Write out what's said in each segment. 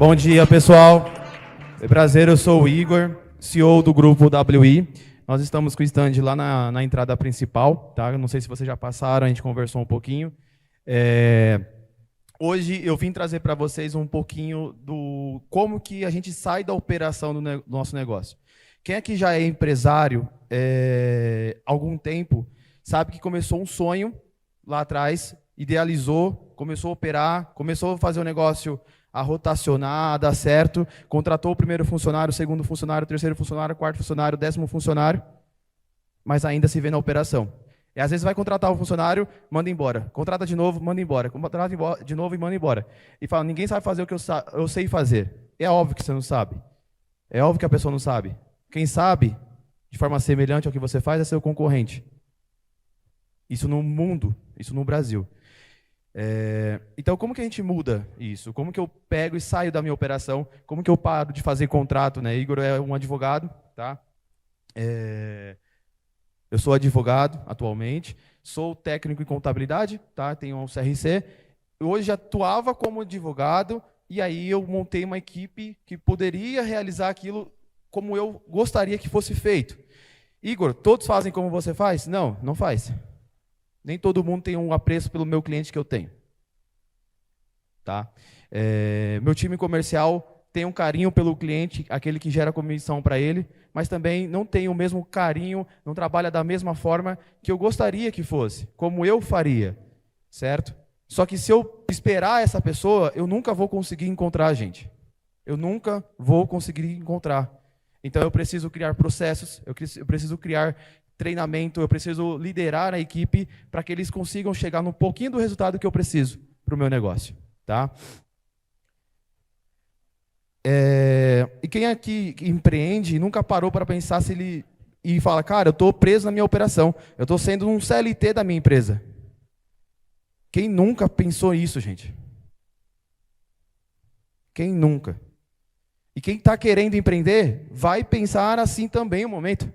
Bom dia, pessoal. É prazer, eu sou o Igor, CEO do grupo WI. Nós estamos com o stand lá na entrada principal, tá? Não sei se vocês já passaram, a gente conversou um pouquinho. Hoje eu vim trazer para vocês um pouquinho do como que a gente sai da operação do nosso negócio. Quem aqui já é empresário há algum tempo, sabe que começou um sonho lá atrás, idealizou, começou a operar, começou a fazer o negócio a rotacionar, a dar certo, contratou o primeiro funcionário, o segundo funcionário, o terceiro funcionário, o quarto funcionário, o 10º funcionário, mas ainda se vê na operação. E às vezes vai contratar um funcionário, manda embora. Contrata de novo, manda embora. Contrata de novo e manda embora. E fala, ninguém sabe fazer o que eu sei fazer. É óbvio que você não sabe. É óbvio que a pessoa não sabe. Quem sabe, de forma semelhante ao que você faz, é seu concorrente. Isso no mundo, isso no Brasil. Então, como que a gente muda isso? Como que eu pego e saio da minha operação? Como que eu paro de fazer contrato? Né? Igor é um advogado, tá? Eu sou advogado atualmente, sou técnico em contabilidade, tá? Tenho um CRC. Hoje atuava como advogado e aí eu montei uma equipe que poderia realizar aquilo como eu gostaria que fosse feito. Igor, todos fazem como você faz? Não, não faz. Nem todo mundo tem um apreço pelo meu cliente que eu tenho. Tá? Meu time comercial tem um carinho pelo cliente, aquele que gera comissão para ele, mas também não tem o mesmo carinho, não trabalha da mesma forma que eu gostaria que fosse, como eu faria, certo? Só que se eu esperar essa pessoa, eu nunca vou conseguir encontrar, gente. Eu nunca vou conseguir encontrar. Então eu preciso criar processos, eu preciso criar treinamento, eu preciso liderar a equipe para que eles consigam chegar num pouquinho do resultado que eu preciso para o meu negócio. Tá? E quem aqui empreende nunca parou para pensar se ele e fala, cara, eu estou preso na minha operação, eu estou sendo um CLT da minha empresa. Quem nunca pensou isso, gente? Quem nunca? E quem está querendo empreender vai pensar assim também um momento.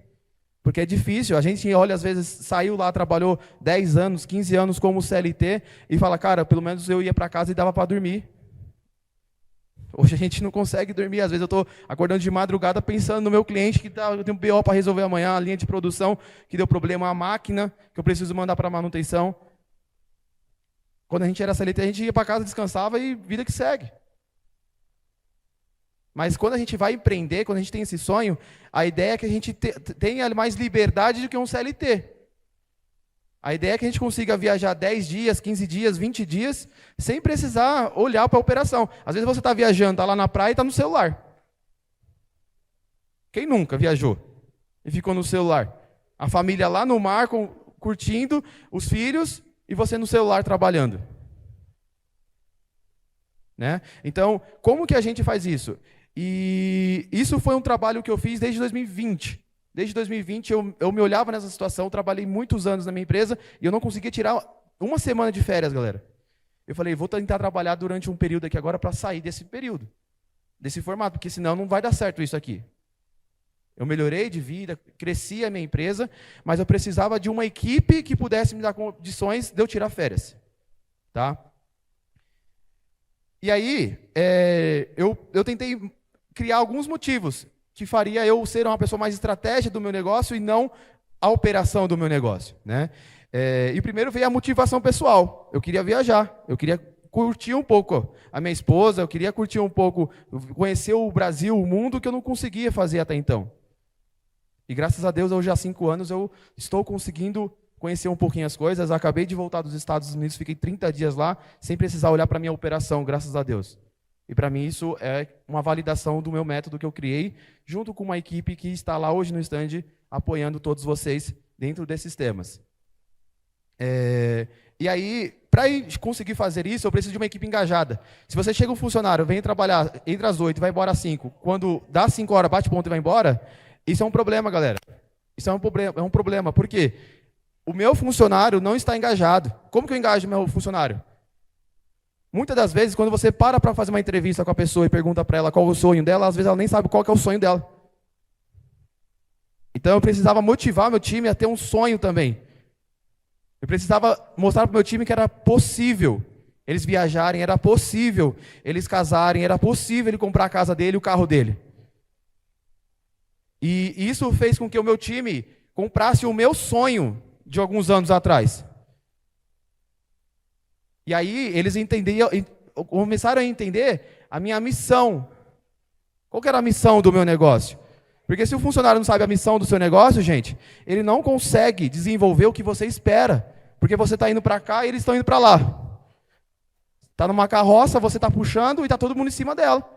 Porque é difícil, a gente olha, às vezes, saiu lá, trabalhou 10 anos, 15 anos como CLT e fala, cara, pelo menos eu ia para casa e dava para dormir. Hoje a gente não consegue dormir, às vezes eu estou acordando de madrugada pensando no meu cliente que eu tenho um BO para resolver amanhã, a linha de produção que deu problema, a máquina que eu preciso mandar para manutenção. Quando a gente era CLT, a gente ia para casa, descansava e vida que segue. Mas quando a gente vai empreender, quando a gente tem esse sonho, a ideia é que a gente tenha mais liberdade do que um CLT. A ideia é que a gente consiga viajar 10 dias, 15 dias, 20 dias, sem precisar olhar para a operação. Às vezes você está viajando, está lá na praia e está no celular. Quem nunca viajou e ficou no celular? A família lá no mar, curtindo, os filhos, e você no celular trabalhando. Né? Então, como que a gente faz isso? E isso foi um trabalho que eu fiz desde 2020. Desde 2020 eu me olhava nessa situação, trabalhei muitos anos na minha empresa e eu não conseguia tirar uma semana de férias, galera. Eu falei, vou tentar trabalhar durante um período aqui agora para sair desse período, desse formato, porque senão não vai dar certo isso aqui. Eu melhorei de vida, cresci a minha empresa, mas eu precisava de uma equipe que pudesse me dar condições de eu tirar férias. Tá? E aí, eu tentei criar alguns motivos que faria eu ser uma pessoa mais estratégica do meu negócio e não a operação do meu negócio. Né? E primeiro veio a motivação pessoal. Eu queria viajar, eu queria curtir um pouco a minha esposa, eu queria curtir um pouco, conhecer o Brasil, o mundo, que eu não conseguia fazer até então. E graças a Deus, hoje há 5 anos, eu estou conseguindo conhecer um pouquinho as coisas. Acabei de voltar dos Estados Unidos, fiquei 30 dias lá, sem precisar olhar para a minha operação, graças a Deus. E para mim isso é uma validação do meu método que eu criei, junto com uma equipe que está lá hoje no stand, apoiando todos vocês dentro desses temas. E aí, para conseguir fazer isso, eu preciso de uma equipe engajada. Se você chega um funcionário, vem trabalhar, entra às 8, vai embora às 5, quando dá 5 horas, bate ponto e vai embora, isso é um problema, galera. Isso é um problema. Por quê? O meu funcionário não está engajado. Como que eu engajo meu funcionário? Muitas das vezes, quando você para fazer uma entrevista com a pessoa e pergunta para ela qual é o sonho dela, às vezes ela nem sabe qual que é o sonho dela. Então eu precisava motivar meu time a ter um sonho também. Eu precisava mostrar para o meu time que era possível eles viajarem, era possível. Eles casarem, era possível ele comprar a casa dele e o carro dele. E isso fez com que o meu time comprasse o meu sonho de alguns anos atrás. E aí eles começaram a entender a minha missão. Qual que era a missão do meu negócio? Porque se o funcionário não sabe a missão do seu negócio, gente, ele não consegue desenvolver o que você espera. Porque você está indo para cá e eles estão indo para lá. Está numa carroça, você está puxando e está todo mundo em cima dela.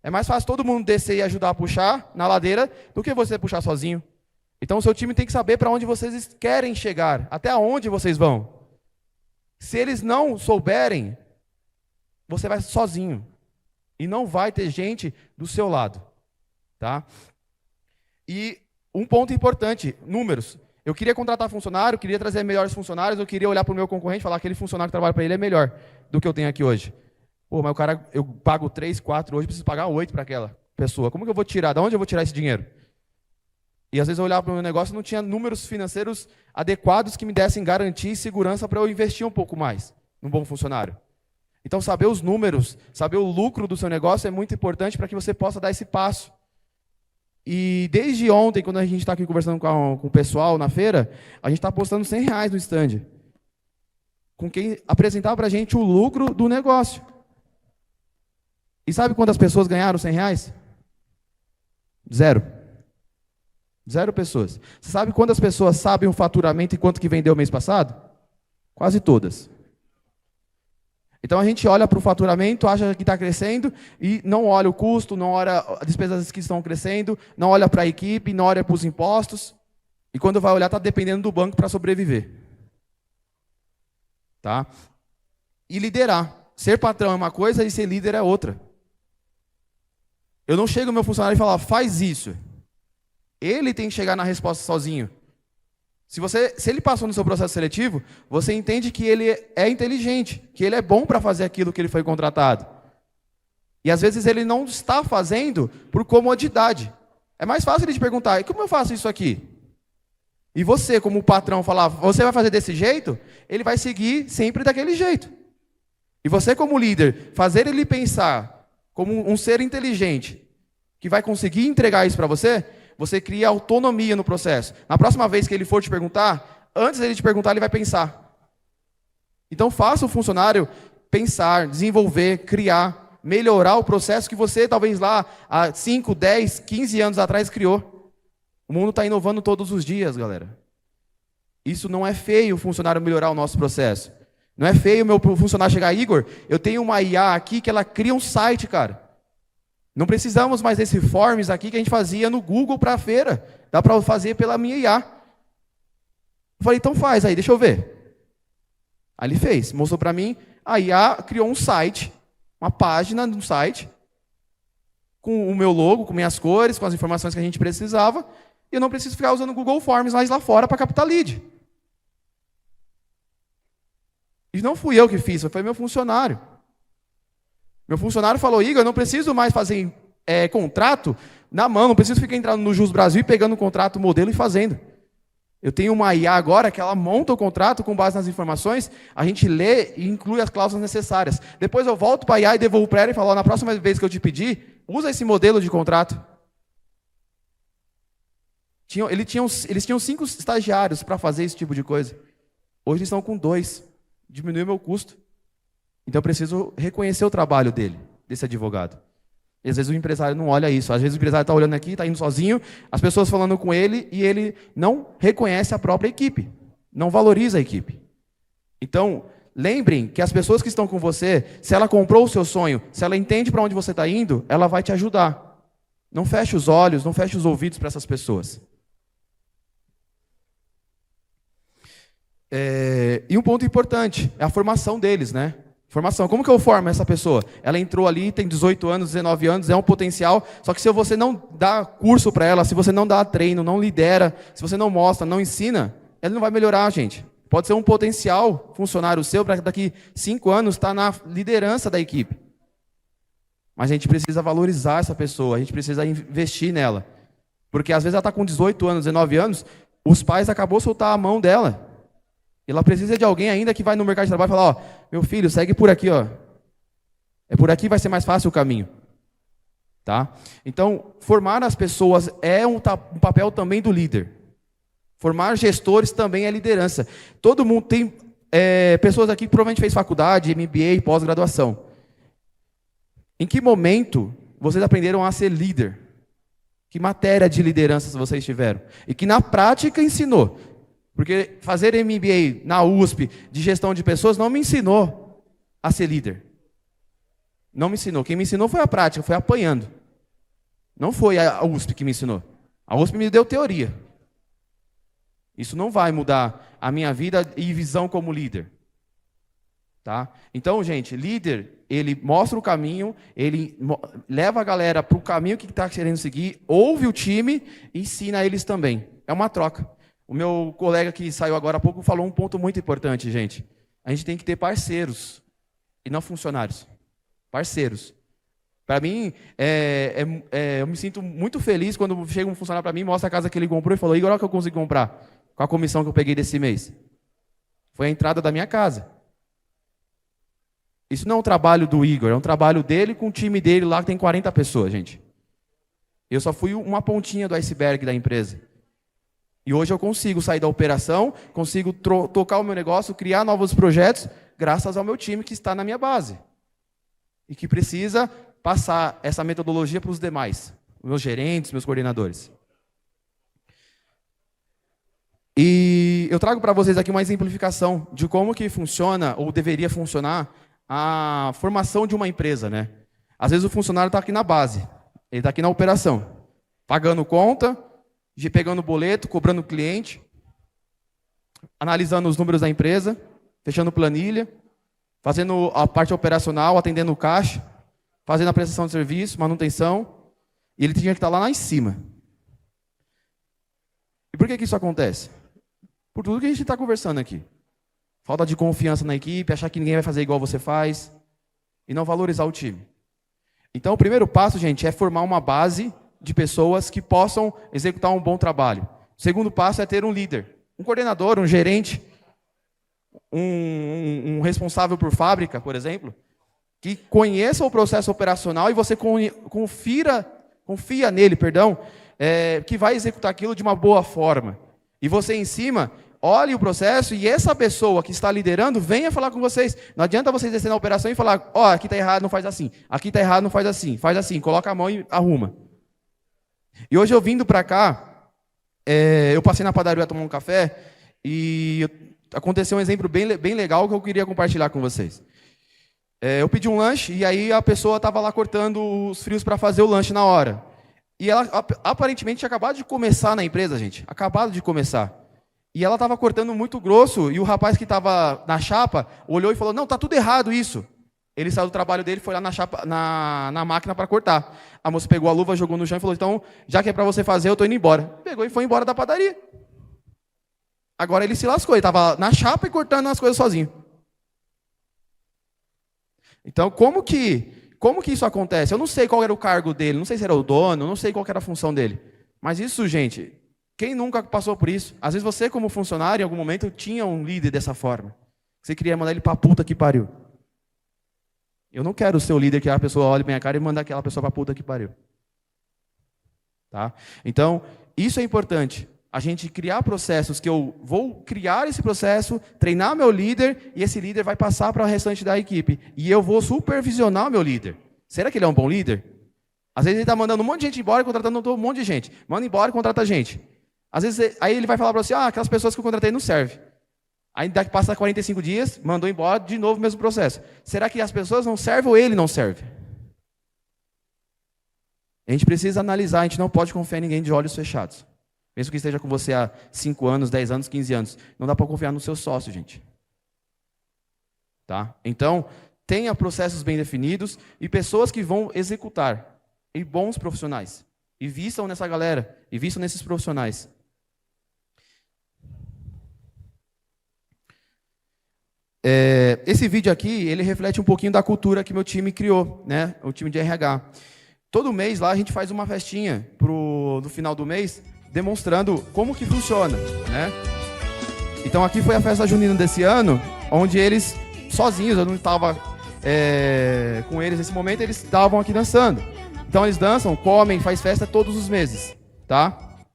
É mais fácil todo mundo descer e ajudar a puxar na ladeira do que você puxar sozinho. Então o seu time tem que saber para onde vocês querem chegar, até onde vocês vão. Se eles não souberem, você vai sozinho. E não vai ter gente do seu lado. Tá? E um ponto importante, números. Eu queria contratar funcionário, queria trazer melhores funcionários, eu queria olhar para o meu concorrente e falar que aquele funcionário que trabalha para ele é melhor do que eu tenho aqui hoje. Pô, mas o cara, eu pago 3, 4 hoje, preciso pagar 8 para aquela pessoa. Como que eu vou tirar? De onde eu vou tirar esse dinheiro? E às vezes eu olhava para o meu negócio e não tinha números financeiros adequados que me dessem garantia e segurança para eu investir um pouco mais num bom funcionário. Então, saber os números, saber o lucro do seu negócio é muito importante para que você possa dar esse passo. E desde ontem, quando a gente está aqui conversando com o pessoal na feira, a gente está apostando R$100 no stand. Com quem apresentar para a gente o lucro do negócio. E sabe quantas pessoas ganharam R$100? 0. 0 pessoas. Você sabe quantas pessoas sabem o faturamento e quanto que vendeu mês passado? Quase todas. Então a gente olha para o faturamento, acha que está crescendo e não olha o custo, não olha as despesas que estão crescendo, não olha para a equipe, não olha para os impostos. E quando vai olhar, está dependendo do banco para sobreviver. Tá? E liderar. Ser patrão é uma coisa e ser líder é outra. Eu não chego ao meu funcionário e falo, faz isso. Ele tem que chegar na resposta sozinho. Se ele passou no seu processo seletivo, você entende que ele é inteligente, que ele é bom para fazer aquilo que ele foi contratado. E às vezes ele não está fazendo por comodidade. É mais fácil ele te perguntar, como eu faço isso aqui? E você, como patrão, falar, você vai fazer desse jeito? Ele vai seguir sempre daquele jeito. E você, como líder, fazer ele pensar como um ser inteligente, que vai conseguir entregar isso para você, você cria autonomia no processo. Na próxima vez que ele for te perguntar, antes dele te perguntar, ele vai pensar. Então, faça o funcionário pensar, desenvolver, criar, melhorar o processo que você, talvez lá, há 5, 10, 15 anos atrás, criou. O mundo está inovando todos os dias, galera. Isso não é feio, o funcionário melhorar o nosso processo. Não é feio o meu funcionário chegar, Igor, eu tenho uma IA aqui que ela cria um site, cara. Não precisamos mais desse forms aqui que a gente fazia no Google para a feira. Dá para fazer pela minha IA. Eu falei, então faz aí, deixa eu ver. Aí ele fez, mostrou para mim. A IA criou um site, uma página no site, com o meu logo, com minhas cores, com as informações que a gente precisava. E eu não preciso ficar usando o Google Forms mais lá fora para captar lead. E não fui eu que fiz, foi meu funcionário. Meu funcionário falou, Igor, eu não preciso mais fazer contrato na mão, não preciso ficar entrando no Jus Brasil e pegando o contrato, modelo e fazendo. Eu tenho uma IA agora que ela monta o contrato com base nas informações, a gente lê e inclui as cláusulas necessárias. Depois eu volto para a IA e devolvo para ela e falo, na próxima vez que eu te pedir, usa esse modelo de contrato. Eles tinham 5 estagiários para fazer esse tipo de coisa. Hoje eles estão com 2. Diminuiu o meu custo. Então eu preciso reconhecer o trabalho desse advogado. E às vezes o empresário não olha isso. Às vezes o empresário está olhando aqui, está indo sozinho, as pessoas falando com ele e ele não reconhece a própria equipe. Não valoriza a equipe. Então, lembrem que as pessoas que estão com você, se ela comprou o seu sonho, se ela entende para onde você está indo, ela vai te ajudar. Não feche os olhos, não feche os ouvidos para essas pessoas. E um ponto importante é a formação deles, né? Formação. Como que eu formo essa pessoa? Ela entrou ali, tem 18 anos, 19 anos, é um potencial, só que se você não dá curso para ela, se você não dá treino, não lidera, se você não mostra, não ensina, ela não vai melhorar, gente. Pode ser um potencial funcionário seu para daqui 5 anos estar na liderança da equipe. Mas a gente precisa valorizar essa pessoa, a gente precisa investir nela. Porque às vezes ela está com 18 anos, 19 anos, os pais acabou de soltar a mão dela. Ela precisa de alguém ainda que vai no mercado de trabalho e fala, ó, meu filho, segue por aqui, ó. É por aqui vai ser mais fácil o caminho. Tá? Então, formar as pessoas é um papel também do líder. Formar gestores também é liderança. Todo mundo tem pessoas aqui que provavelmente fez faculdade, MBA, pós-graduação. Em que momento vocês aprenderam a ser líder? Que matéria de liderança vocês tiveram? E que na prática ensinou. Porque fazer MBA na USP de gestão de pessoas não me ensinou a ser líder. Não me ensinou. Quem me ensinou foi a prática, foi apanhando. Não foi a USP que me ensinou. A USP me deu teoria. Isso não vai mudar a minha vida e visão como líder. Tá? Então, gente, líder, ele mostra o caminho, ele leva a galera para o caminho que está querendo seguir, ouve o time e ensina eles também. É uma troca. O meu colega que saiu agora há pouco falou um ponto muito importante, gente. A gente tem que ter parceiros e não funcionários. Parceiros. Para mim, eu me sinto muito feliz quando chega um funcionário para mim, mostra a casa que ele comprou e falou, Igor, olha o que eu consegui comprar com a comissão que eu peguei desse mês. Foi a entrada da minha casa. Isso não é um trabalho do Igor, é um trabalho dele com o time dele lá que tem 40 pessoas, gente. Eu só fui uma pontinha do iceberg da empresa. E hoje eu consigo sair da operação, consigo tocar o meu negócio, criar novos projetos, graças ao meu time que está na minha base. E que precisa passar essa metodologia para os demais, meus gerentes, meus coordenadores. E eu trago para vocês aqui uma exemplificação de como que funciona, ou deveria funcionar, a formação de uma empresa, né? Às vezes o funcionário está aqui na base, ele está aqui na operação, pagando conta, pegando boleto, cobrando cliente, analisando os números da empresa, fechando planilha, fazendo a parte operacional, atendendo o caixa, fazendo a prestação de serviço, manutenção, e ele tinha que estar lá em cima. E por que isso acontece? Por tudo que a gente está conversando aqui. Falta de confiança na equipe, achar que ninguém vai fazer igual você faz, e não valorizar o time. Então, o primeiro passo, gente, é formar uma base de pessoas que possam executar um bom trabalho. O segundo passo é ter um líder, um coordenador, um gerente, um responsável por fábrica, por exemplo, que conheça o processo operacional e você confia nele, que vai executar aquilo de uma boa forma. E você, em cima, olhe o processo e essa pessoa que está liderando venha falar com vocês. Não adianta vocês descer na operação e falar, ó, aqui está errado, não faz assim. Aqui está errado, não faz assim, coloca a mão e arruma. E hoje eu vindo para cá, eu passei na padaria tomar um café e aconteceu um exemplo bem legal que eu queria compartilhar com vocês. Eu pedi um lanche e aí a pessoa estava lá cortando os frios para fazer o lanche na hora. E ela aparentemente tinha acabado de começar na empresa, gente. Acabado de começar. E ela estava cortando muito grosso e o rapaz que estava na chapa olhou e falou, não, está tudo errado isso. Ele saiu do trabalho dele, foi lá na chapa, na máquina para cortar. A moça pegou a luva, jogou no chão e falou, então, já que é para você fazer, eu estou indo embora. Pegou e foi embora da padaria. Agora ele se lascou, ele estava na chapa e cortando as coisas sozinho. Então, como que isso acontece? Eu não sei qual era o cargo dele, não sei se era o dono, não sei qual era a função dele. Mas isso, gente, quem nunca passou por isso? Às vezes você, como funcionário, em algum momento, tinha um líder dessa forma. Você queria mandar ele para a puta que pariu. Eu não quero ser o líder que a pessoa olhe bem a cara e mandar aquela pessoa para a puta que pariu. Tá? Então, isso é importante. A gente criar processos que eu vou criar esse processo, treinar meu líder, e esse líder vai passar para o restante da equipe. E eu vou supervisionar o meu líder. Será que ele é um bom líder? Às vezes ele está mandando um monte de gente embora e contratando um monte de gente. Manda embora e contrata gente. Às vezes, aí ele vai falar para você, aquelas pessoas que eu contratei não servem. Aí passa 45 dias, mandou embora, de novo o mesmo processo. Será que as pessoas não servem ou ele não serve? A gente precisa analisar, a gente não pode confiar em ninguém de olhos fechados. Mesmo que esteja com você há 5 anos, 10 anos, 15 anos. Não dá para confiar no seu sócio, gente. Tá? Então, tenha processos bem definidos e pessoas que vão executar. E bons profissionais. E vistam nessa galera. E vistam nesses profissionais. Esse vídeo aqui, ele reflete um pouquinho da cultura que meu time criou, né? O time de RH. Todo mês lá a gente faz uma festinha no final do mês, demonstrando como que funciona, né? Então Então aqui foi a festa junina desse ano, onde eles, sozinhos, eu não estava com eles nesse momento, eles estavam aqui dançando. Então eles dançam, comem, faz festa todos os meses, tá?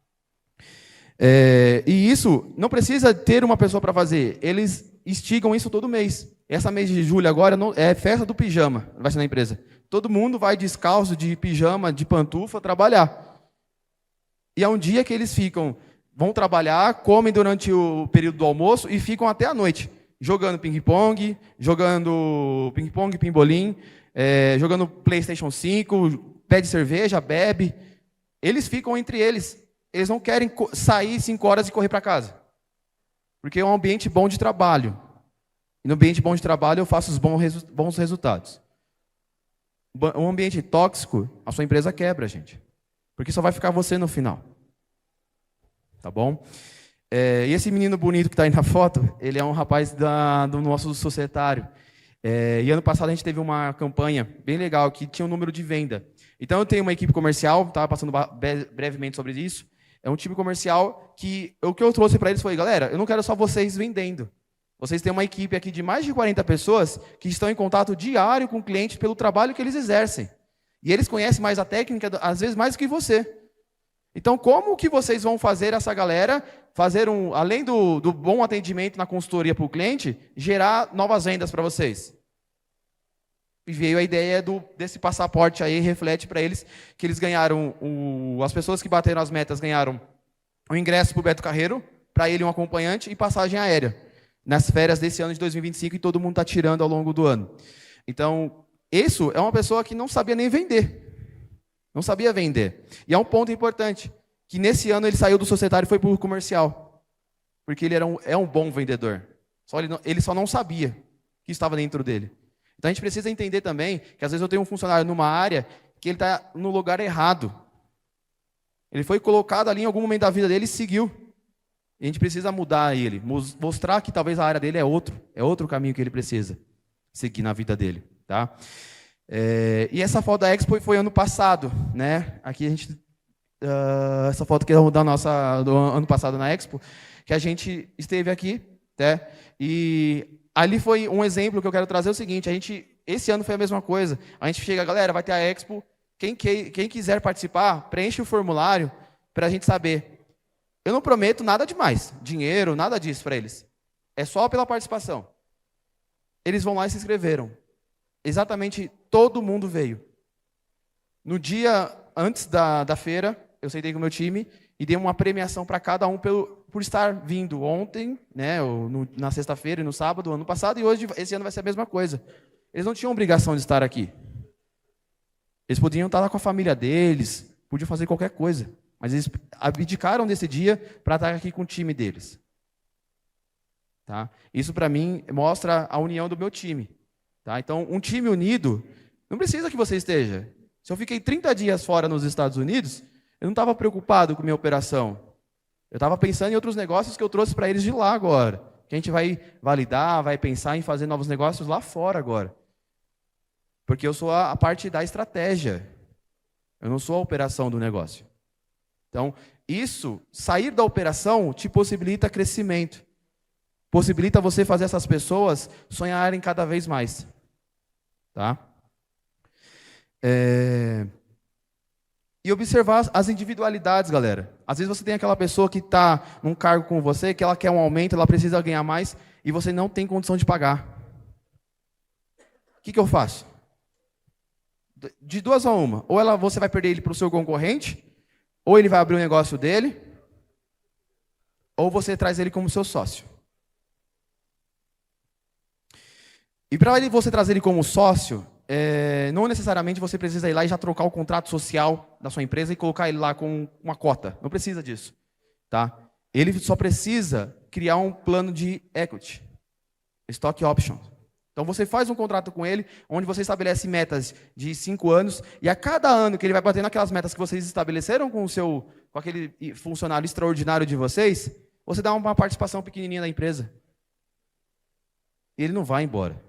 E isso não precisa ter uma pessoa para fazer, eles instigam isso todo mês. Essa mês de julho agora é festa do pijama, vai ser na empresa. Todo mundo vai descalço, de pijama, de pantufa, trabalhar. E é um dia que eles vão trabalhar, comem durante o período do almoço e ficam até a noite, jogando ping-pong, pimbolim, jogando PlayStation 5, pede cerveja, bebe. Eles ficam entre eles. Eles não querem sair 5 horas e correr para casa. Porque é um ambiente bom de trabalho. E no ambiente bom de trabalho eu faço os bons resultados. Um ambiente tóxico, a sua empresa quebra, gente. Porque só vai ficar você no final. Tá bom? E esse menino bonito que está aí na foto, ele é um rapaz do nosso societário. E ano passado a gente teve uma campanha bem legal, que tinha um número de venda. Então eu tenho uma equipe comercial, estava passando brevemente sobre isso. É um time comercial que o que eu trouxe para eles foi, galera, eu não quero só vocês vendendo. Vocês têm uma equipe aqui de mais de 40 pessoas que estão em contato diário com o cliente pelo trabalho que eles exercem. E eles conhecem mais a técnica, às vezes mais do que você. Então, como que vocês vão fazer essa galera, além do bom atendimento na consultoria para o cliente, gerar novas vendas para vocês? E veio a ideia desse passaporte aí, reflete para eles que eles ganharam, as pessoas que bateram as metas ganharam o ingresso para o Beto Carreiro, para ele um acompanhante e passagem aérea, nas férias desse ano de 2025, e todo mundo está tirando ao longo do ano. Então, isso é uma pessoa que não sabia nem vender. Não sabia vender. E é um ponto importante, que nesse ano ele saiu do societário e foi para o comercial. Porque ele é um bom vendedor. Ele só não sabia que estava dentro dele. Então a gente precisa entender também que às vezes eu tenho um funcionário numa área que ele está no lugar errado. Ele foi colocado ali em algum momento da vida dele e seguiu. E a gente precisa mudar ele, mostrar que talvez a área dele é outro caminho que ele precisa seguir na vida dele. Tá? E essa foto da Expo foi ano passado, né? Aqui a gente, essa foto que é do ano passado na Expo, que a gente esteve aqui, né? E ali foi um exemplo que eu quero trazer o seguinte: esse ano foi a mesma coisa. A gente chega, galera, vai ter a Expo. Quem quiser participar, preenche o formulário para a gente saber. Eu não prometo nada demais, dinheiro, nada disso para eles. É só pela participação. Eles vão lá e se inscreveram. Exatamente todo mundo veio. No dia antes da feira, eu sentei com o meu time e dei uma premiação para cada um por estar vindo ontem, né, na sexta-feira e no sábado, ano passado, e hoje, esse ano vai ser a mesma coisa. Eles não tinham obrigação de estar aqui. Eles podiam estar lá com a família deles, podiam fazer qualquer coisa, mas eles abdicaram desse dia para estar aqui com o time deles. Tá? Isso, para mim, mostra a união do meu time. Tá? Então, um time unido, não precisa que você esteja. Se eu fiquei 30 dias fora nos Estados Unidos, eu não estava preocupado com minha operação. Eu estava pensando em outros negócios que eu trouxe para eles de lá agora. Que a gente vai validar, vai pensar em fazer novos negócios lá fora agora. Porque eu sou a parte da estratégia. Eu não sou a operação do negócio. Então, sair da operação te possibilita crescimento. Possibilita você fazer essas pessoas sonharem cada vez mais. Tá? E observar as individualidades, galera. Às vezes você tem aquela pessoa que está num cargo com você, que ela quer um aumento, ela precisa ganhar mais, e você não tem condição de pagar. O que eu faço? De duas a uma. Ou você vai perder ele para o seu concorrente, ou ele vai abrir o negócio dele, ou você traz ele como seu sócio. E para você trazer ele como sócio, não necessariamente você precisa ir lá e já trocar o contrato social da sua empresa e colocar ele lá com uma cota. Não precisa disso. Tá? Ele só precisa criar um plano de equity, stock option. Então você faz um contrato com ele, onde você estabelece metas de 5 anos, e a cada ano que ele vai batendo aquelas metas que vocês estabeleceram com aquele funcionário extraordinário de vocês, você dá uma participação pequenininha na empresa. E ele não vai embora.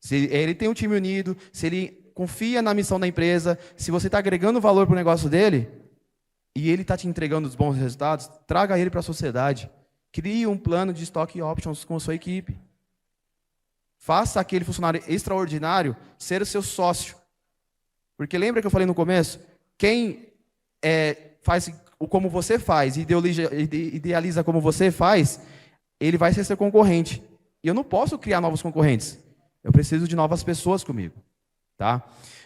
Se ele tem um time unido, se ele confia na missão da empresa, se você está agregando valor para o negócio dele, e ele está te entregando os bons resultados, traga ele para a sociedade. Crie um plano de stock options com a sua equipe. Faça aquele funcionário extraordinário ser o seu sócio. Porque lembra que eu falei no começo? Quem faz como você faz, idealiza como você faz, ele vai ser seu concorrente. E eu não posso criar novos concorrentes. Eu preciso de novas pessoas comigo. Tá?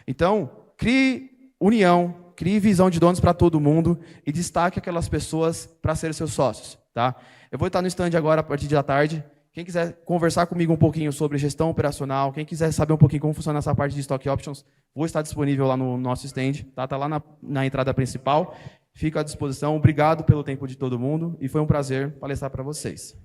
Então, crie união, crie visão de donos para todo mundo e destaque aquelas pessoas para serem seus sócios. Tá? Eu vou estar no stand agora a partir da tarde. Quem quiser conversar comigo um pouquinho sobre gestão operacional, quem quiser saber um pouquinho como funciona essa parte de stock options, vou estar disponível lá no nosso stand. Tá lá na entrada principal. Fico à disposição. Obrigado pelo tempo de todo mundo e foi um prazer palestrar para vocês.